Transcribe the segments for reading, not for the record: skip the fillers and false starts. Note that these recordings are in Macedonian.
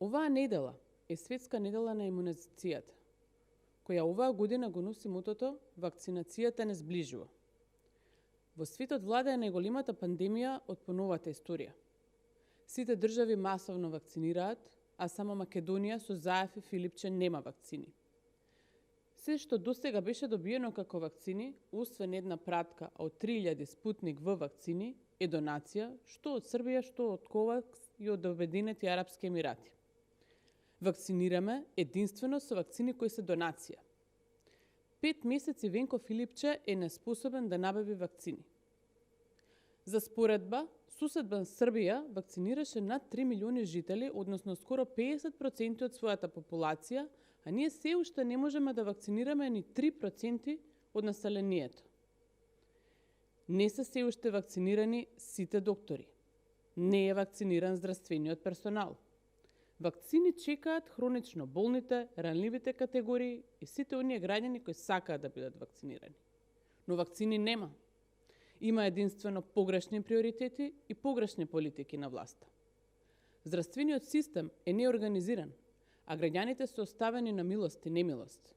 Оваа недела е светска недела на имунизацијата, која оваа година го носи мотото "Вакцинацијата не зближува". Во светот владее најголемата пандемија од поновата историја. Сите држави масовно вакцинираат, а само Македонија со Заев и Филипче нема вакцини. Се што досега беше добиено како вакцини, освен една пратка од 3000 Спутник В вакцини, е донација, што од Србија, што од Ковакс и од Обединети Арапски Емирати. Вакцинираме единствено со вакцини кои се донација. 5 месеци Венко Филипче е неспособен да набави вакцини. За споредба, суседба Србија вакцинираше над 3 милиони жители, односно скоро 50% од својата популација, а ние се уште не можеме да вакцинираме ни 3% од населението. Не се уште вакцинирани сите доктори. Не е вакциниран здравствениот персонал. Вакцини чекаат хронично болните, ранливите категории и сите оние граѓани кои сакаат да бидат вакцинирани. Но вакцини нема. Има единствено погрешни приоритети и погрешни политики на власта. Здравствениот систем е неорганизиран, а граѓаните се оставени на милост и немилост.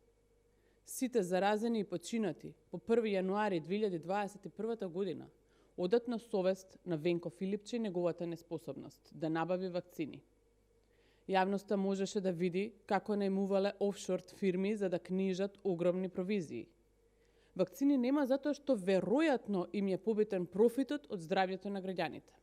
Сите заразени и починати по 1 јануари 2021 година одат на совест на Венко Филипче и неговата неспособност да набави вакцини. Јавноста можеше да види како најмувале офшор фирми за да книжат огромни провизии. Вакцини нема затоа што веројатно им е побитен профитот од здравјето на граѓаните.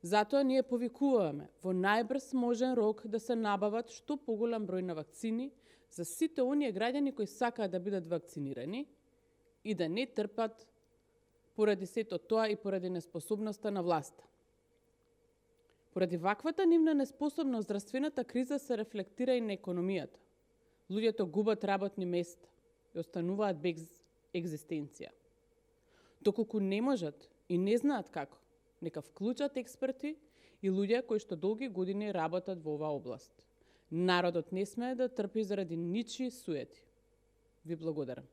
Затоа ние повикуваме во најбрз можен рок да се набават што поголем број на вакцини за сите оние граѓани кои сакаат да бидат вакцинирани и да не трпат поради сето тоа и поради неспособноста на власта. Поради ваквата нивна неспособност, здравствената криза се рефлектира и на економијата. Луѓето губат работни места и остануваат без екзистенција. Доколку не можат и не знаат како, нека вклучат експерти и луѓе кои што долги години работат во оваа област. Народот не смее да трпи заради ничии суети. Ви благодарам.